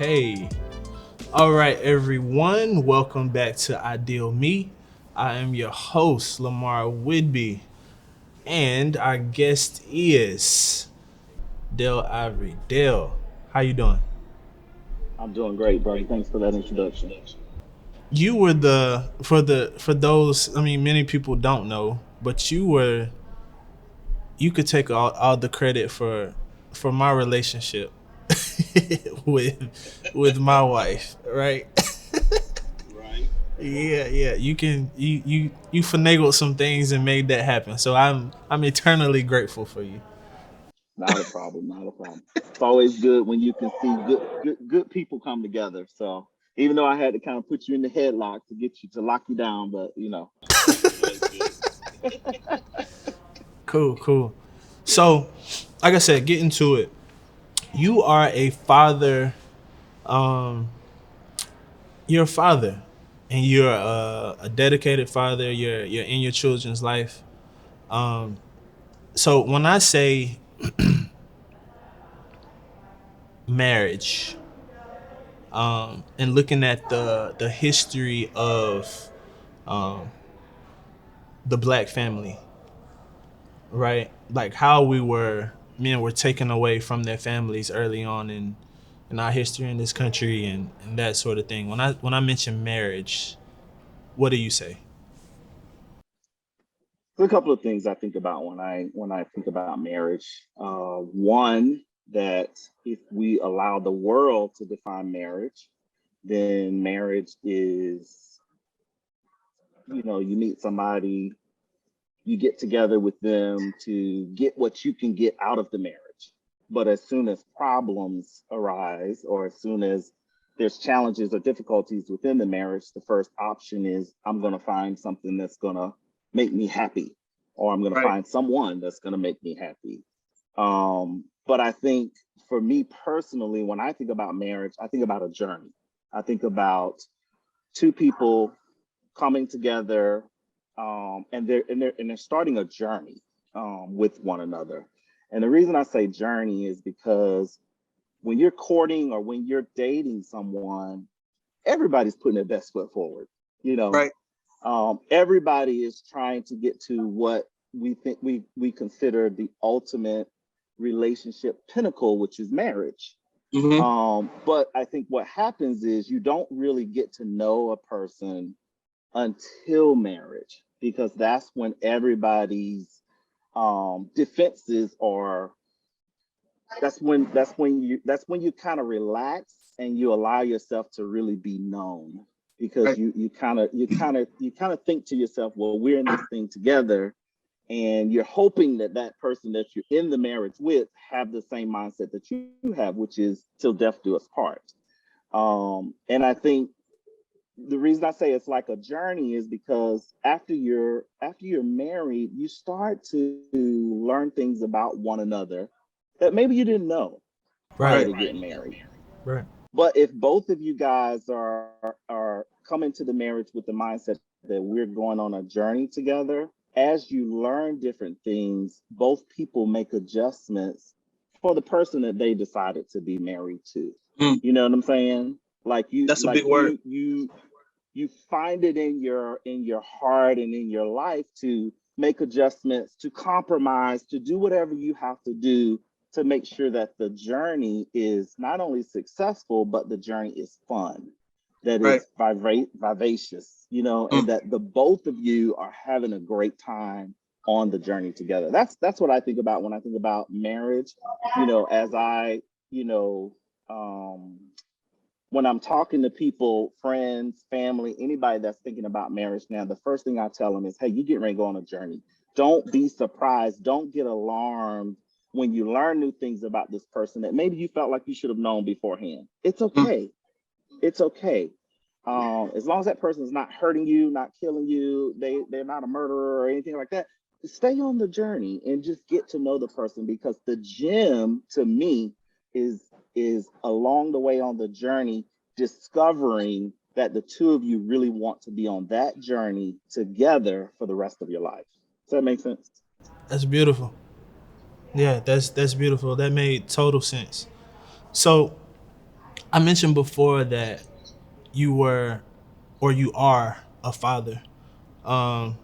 Okay. All right, everyone. Welcome back to Ideal Me. I am your host, Lamar Whidbey, and our guest is Dale Ivory. Dale, how you doing? I'm doing great, buddy. Thanks for that introduction. You were for those. I mean, many people don't know, but you could take all the credit for my relationship with my wife, right? Right. Yeah. You finagled some things and made that happen. So I'm eternally grateful for you. Not a problem. Not a problem. It's always good when you can see good people come together. So even though I had to kind of put you in the headlock to get you to lock you down, but it's good. It's good. Cool. So, like I said, get into it. You are a father. Um, you're a father, and you're a dedicated father. You're in your children's life. Um, so when I say marriage, and looking at the history of um, the black family, right? Like how men were taken away from their families early on in our history in this country and that sort of thing. When I mention marriage, what do you say? So a couple of things I think about when I think about marriage. One, that if we allow the world to define marriage, then marriage is, you meet somebody, you get together with them to get what you can get out of the marriage. But as soon as problems arise, or as soon as there's challenges or difficulties within the marriage, the first option is I'm going to find something that's going to make me happy, or I'm going to Right. find someone that's going to make me happy. But I think for me personally, when I think about marriage, I think about a journey. I think about two people coming together, and they're starting a journey with one another. And the reason I say journey is because when you're courting or when you're dating someone, everybody's putting their best foot forward. You know, Right. everybody is trying to get to what we think we consider the ultimate relationship pinnacle, which is marriage. Mm-hmm. But I think what happens is you don't really get to know a person until marriage, because that's when everybody's defenses are that's when you kind of relax and you allow yourself to really be known, because Right. you kind of think to yourself, well, we're in this thing together, and you're hoping that that person that you're in the marriage with have the same mindset that you have, which is till death do us part. And I think the reason I say it's like a journey is because after you're married, you start to learn things about one another that maybe you didn't know prior Right. to getting married. Right. But if both of you guys are coming to the marriage with the mindset that we're going on a journey together, as you learn different things, both people make adjustments for the person that they decided to be married to. Mm, You know what I'm saying? Like you that's a like big word. you find it in your heart and in your life to make adjustments, to compromise, to do whatever you have to do to make sure that the journey is not only successful, but the journey is fun, that Right. it's vivacious, Mm. and that the both of you are having a great time on the journey together. That's what I think about when I think about marriage. As I, you know, um, when I'm talking to people, friends, family, anybody that's thinking about marriage now, the first thing I tell them is, hey, you get ready to go on a journey. Don't be surprised. Don't get alarmed when you learn new things about this person that maybe you felt like you should have known beforehand. It's Mm. okay. It's okay. As long as that person is not hurting you, not killing you, they're not a murderer or anything like that. Stay on the journey and just get to know the person, because the gym to me is along the way on the journey, discovering that the two of you really want to be on that journey together for the rest of your life. Does that make sense? That's beautiful. Yeah, that's beautiful. That made total sense. So I mentioned before that you were or you are a father. Um,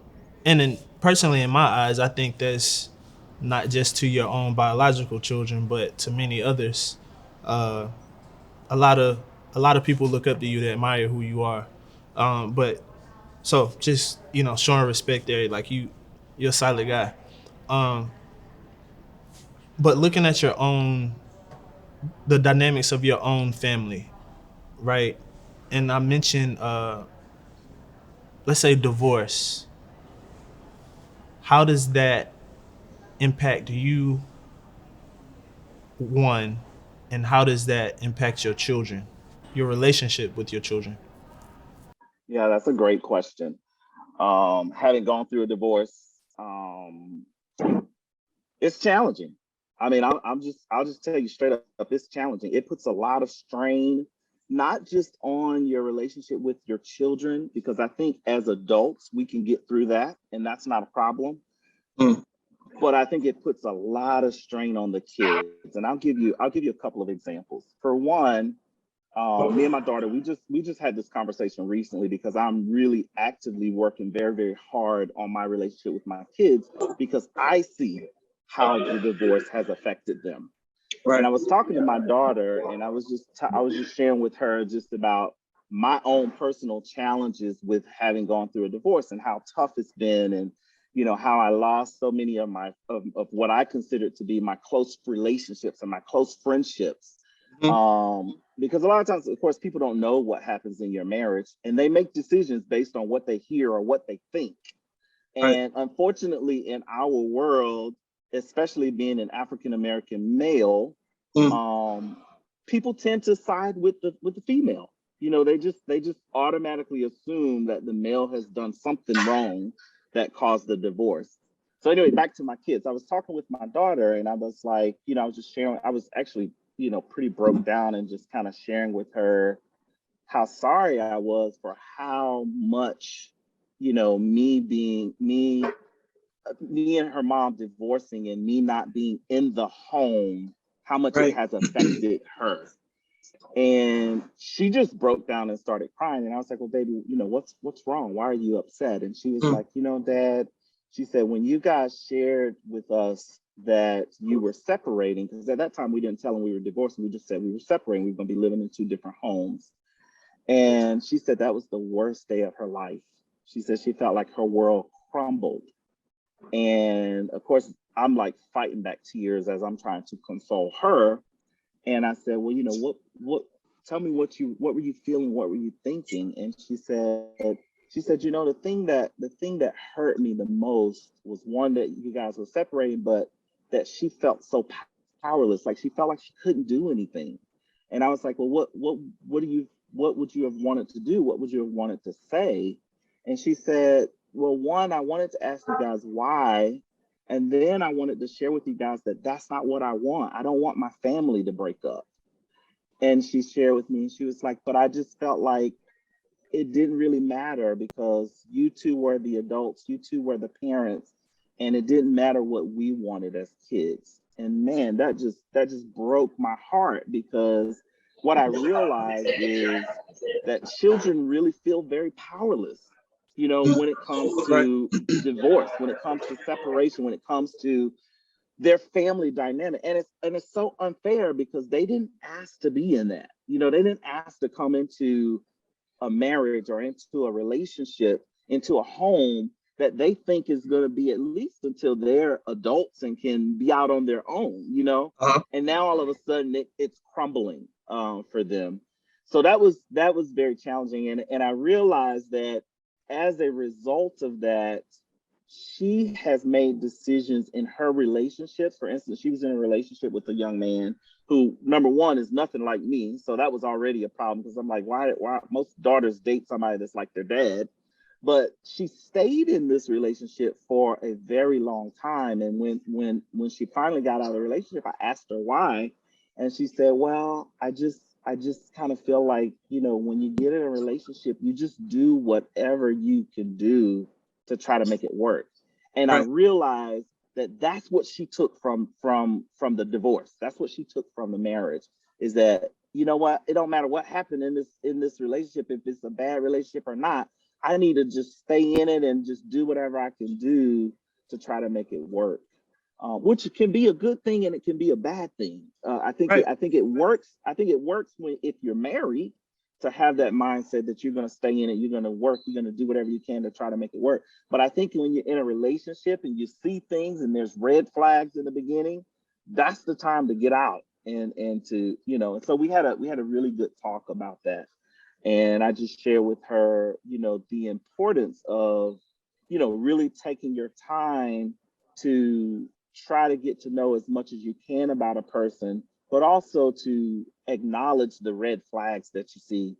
and then personally, in my eyes, I think that's not just to your own biological children, but to many others. Uh, a lot of a lot of people look up to you, that admire who you are. But so just showing respect there, like you're a solid guy. Um, but looking at the dynamics of your own family, right? And I mentioned, let's say divorce. How does that impact you, one, and how does that impact your children, your relationship with your children? Yeah, that's a great question. Having gone through a divorce, um, it's challenging. I mean, I'll just tell you straight up, it's challenging. It puts a lot of strain, not just on your relationship with your children, because I think as adults we can get through that, and that's not a problem. Mm. But I think it puts a lot of strain on the kids, and I'll give you a couple of examples. For one, me and my daughter, we just had this conversation recently because I'm really actively working very hard on my relationship with my kids because I see how the divorce has affected them. And Right. I was talking to my daughter, and I was just sharing with her just about my own personal challenges with having gone through a divorce and how tough it's been, and how I lost so many of of what I considered to be my close relationships and my close friendships. Mhm. Because a lot of times, of course, people don't know what happens in your marriage, and they make decisions based on what they hear or what they think. Right. And unfortunately, in our world, especially being an African American male, Mm. um, people tend to side with the female. They just automatically assume that the male has done something wrong that caused the divorce. So anyway, back to my kids. I was talking with my daughter, and I was like, I was just sharing. I was actually, pretty broke down and just kind of sharing with her how sorry I was for how much, me and her mom divorcing and me not being in the home, how much it Right. has affected her. And she just broke down and started crying. And I was like, well, baby, what's wrong? Why are you upset? And she was Mm. like, Dad, she said, when you guys shared with us that you were separating, because at that time we didn't tell them we were divorcing, we just said we were separating, we were going to be living in two different homes. And she said that was the worst day of her life. She said she felt like her world crumbled. And of course, I'm like fighting back tears as I'm trying to console her. And I said, well, tell me what were you feeling? What were you thinking? And she said, the thing that hurt me the most was one, that you guys were separating, but that she felt so powerless. Like she felt like she couldn't do anything. And I was like, well, what would you have wanted to do? What would you have wanted to say? And she said, well, one, I wanted to ask you guys why. And then I wanted to share with you guys that that's not what I want. I don't want my family to break up. And she shared with me, and she was like, but I just felt like it didn't really matter because you two were the adults, you two were the parents, and it didn't matter what we wanted as kids. And man, that just broke my heart, because what I realized is that children really feel very powerless, Mm. when it comes Right. to divorce, when it comes to separation, when it comes to their family dynamic. And it's so unfair because they didn't ask to be in that. They didn't ask to come into a marriage or into a relationship, into a home that they think is going to be at least until they're adults and can be out on their own. Uh-huh. And now all of a sudden it's crumbling for them. So that was very challenging. And I realized that as a result of that, she has made decisions in her relationships. For instance, she was in a relationship with a young man who, number one, is nothing like me. So that was already a problem, because I'm like, why most daughters date somebody that's like their dad? But she stayed in this relationship for a very long time. And when she finally got out of the relationship, I asked her why. And she said, well, I just kind of feel like, when you get in a relationship, you just do whatever you can do to try to make it work. And I Right. realized that that's what she took from the divorce. That's what she took from the marriage, is that you know what, it don't matter what happened in this relationship, if it's a bad relationship or not, I need to just stay in it and just do whatever I can do to try to make it work. Which can be a good thing and it can be a bad thing. Right. I think it works. I think it works when, if you're married, to have that mindset that you're going to stay in it, you're going to work, you're going to do whatever you can to try to make it work. But I think when you're in a relationship and you see things and there's red flags in the beginning, that's the time to get out and to, you know. And so we had a really good talk about that, and I just shared with her, you know, the importance of, you know, really taking your time to try to get to know as much as you can about a person, but also to acknowledge the red flags that you see,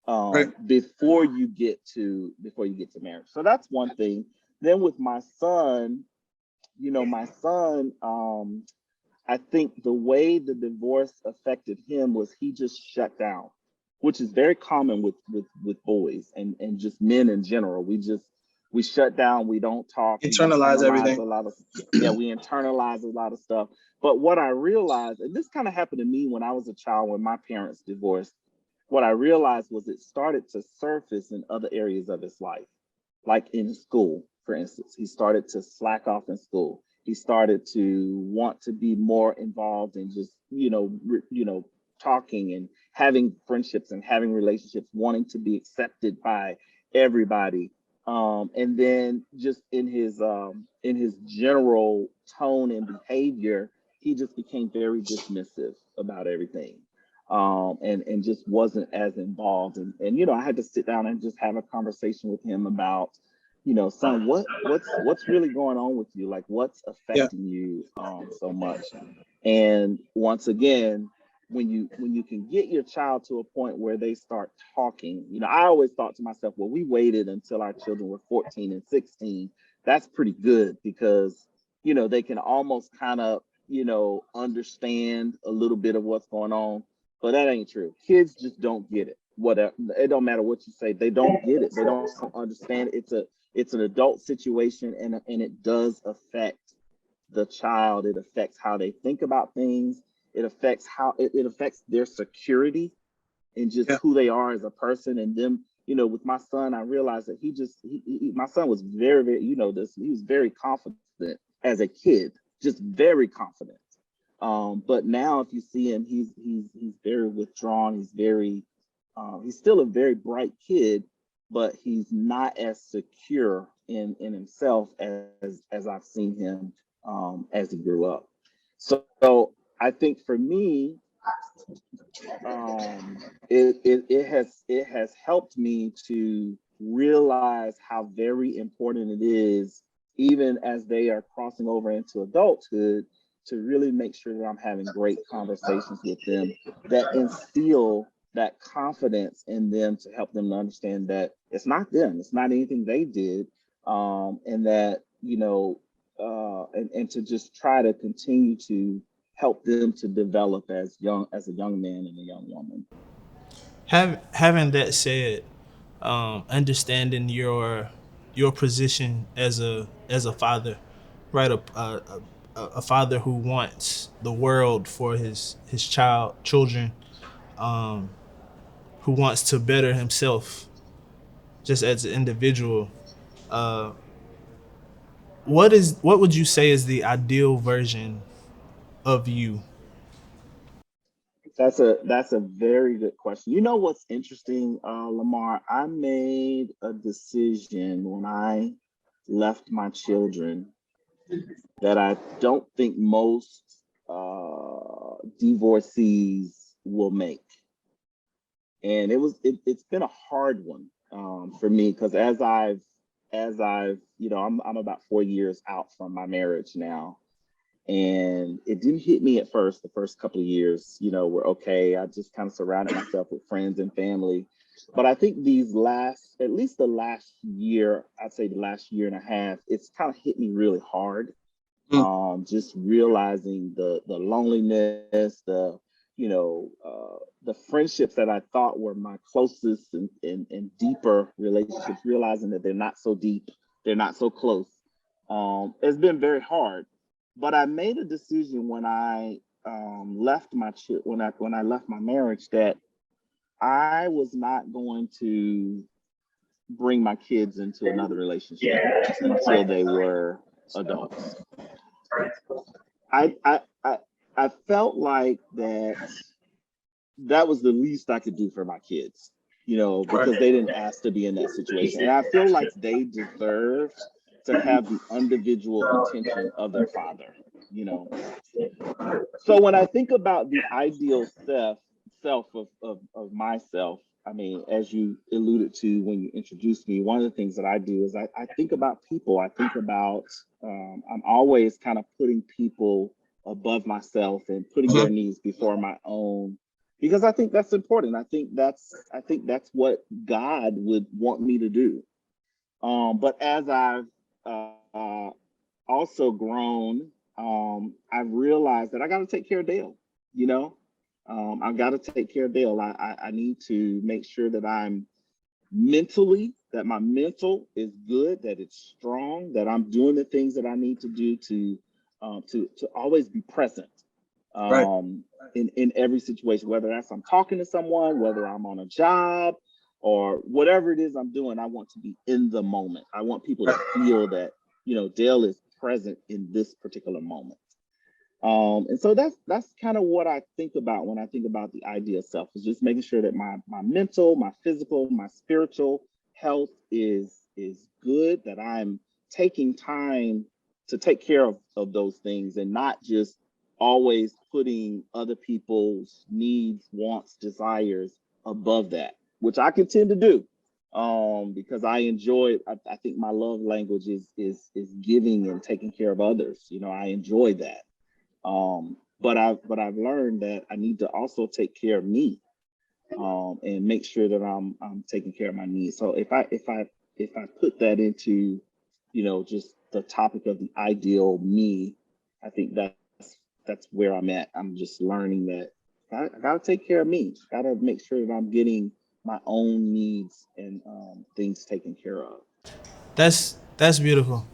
Right. before you get to marriage. So that's one thing. Then with my son, you know, my son, I think the way the divorce affected him was he just shut down, which is very common with boys and just men in general. We shut down, we don't talk, we Internalize internalize a everything. lot of, yeah, we internalize a lot of stuff. But what I realized, and this kind of happened to me when I was a child when my parents divorced, what I realized was it started to surface in other areas of his life, like in school, for instance. He started to slack off in school. He started to want to be more involved in just, you know, talking and having friendships and having relationships, wanting to be accepted by everybody. And then just in his general tone and behavior, he just became very dismissive about everything, and just wasn't as involved. And you know, I had to sit down and just have a conversation with him about, you know, son, what's really going on with you? Like, what's Yeah. affecting you so much? And once again, when you can get your child to a point where they start talking, you know, I always thought to myself, well, we waited until our children were 14 and 16. That's pretty good because, you know, they can almost kind of, you know, understand a little bit of what's going on. But that ain't true. Kids just don't get it. Whatever, it don't matter what you say, they don't get it. They don't understand. It's an adult situation, and it does affect the child. It affects how they think about things. It affects it affects their security and just Yeah. who they are as a person. And them, you know, with my son, I realized that my son was very, you know, this, he was very confident as a kid, just very confident. But now if you see him, he's very withdrawn. He's still a very bright kid, but he's not as secure in himself as I've seen him as he grew up. So I think for me, it has helped me to realize how very important it is, even as they are crossing over into adulthood, to really make sure that I'm having great conversations with them that instill that confidence in them, to help them to understand that it's not them, it's not anything they did, and that, you know, and to just try to continue to help them to develop as a young man and a young woman. Having that said, understanding your position as a father, right? A father who wants the world for his children, um, who wants to better himself just as an individual. Uh, what would you say is the ideal version of you? That's a very good question. You know what's interesting, Lamar? I made a decision when I left my children that I don't think most divorcees will make, and it's been a hard one, for me, because as I've, you know, I'm about 4 years out from my marriage now, and it didn't hit me at first. The first couple of years, you know, were okay. I just kind of surrounded myself with friends and family. But I think at least the last year, I'd say the last year and a half, it's kind of hit me really hard. Mm. Just realizing the loneliness, the friendships that I thought were my closest and deeper relationships, realizing that they're not so deep, they're not so close. It's been very hard, but I made a decision when I left when I left my marriage that I was not going to bring my kids into another relationship until they were adults. I I felt like that was the least I could do for my kids, because they didn't ask to be in that situation. And I feel like they deserve to have the individual attention of their father, you know. So when I think about the ideal self of myself, I mean, as you alluded to when you introduced me, one of the things that I do is I think about people. I think about, I'm always kind of putting people above myself and putting their needs before my own, because I think that's important. I think that's what God would want me to do. But as I've also grown, I've realized that I got to take care of Dale. You know, I've got to take care of Dale. I need to make sure that that my mental is good, that it's strong, that I'm doing the things that I need to do to always be present, Right. in every situation, whether that's I'm talking to someone, whether I'm on a job, or whatever it is I'm doing. I want to be in the moment. I want people to feel that, Dale is present in this particular moment. And so that's kind of what I think about when I think about the ideal self, is just making sure that my mental, my physical, my spiritual health is good, that I'm taking time to take care of those things, and not just always putting other people's needs, wants, desires above that, which I can tend to do. Because I think my love language is giving and taking care of others. I enjoy that. But I've learned that I need to also take care of me, and make sure that I'm taking care of my needs. So if I put that into, just the topic of the ideal me, I think that's where I'm at. I'm just learning that I gotta take care of me. Gotta make sure that I'm getting my own needs and things taken care of. That's beautiful.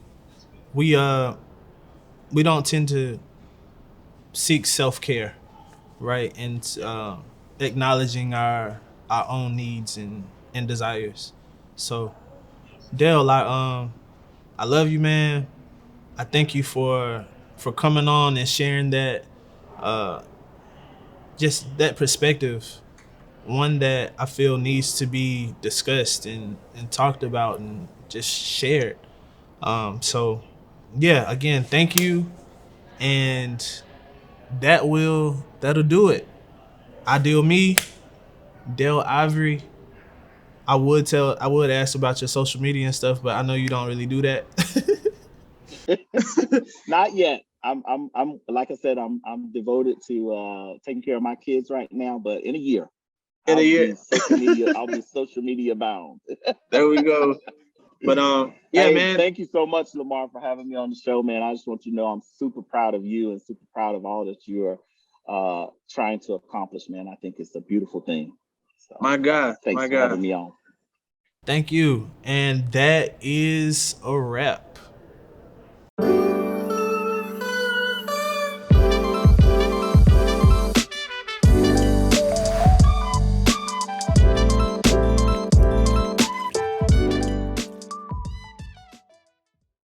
We don't tend to seek self care, right? And acknowledging our own needs and desires. So Dale, I love you, man. I thank you for coming on and sharing that, uh just that perspective, one that I feel needs to be discussed and talked about and just shared. So yeah, again, thank you, and that'll do it. Ideal me, Dale Ivory. I would ask about your social media and stuff, but I know you don't really do that. Not yet. I'm like I said, I'm devoted to taking care of my kids right now. But in a year, In a year. I'll be social media bound. There we go. But yeah, Hey, man. thank you so much, Lamar, for having me on the show, man. I just want you to know I'm super proud of you and super proud of all that you are trying to accomplish, man. I think it's a beautiful thing. So My God, thanks my for having God. me on. Thank you. And that is a wrap.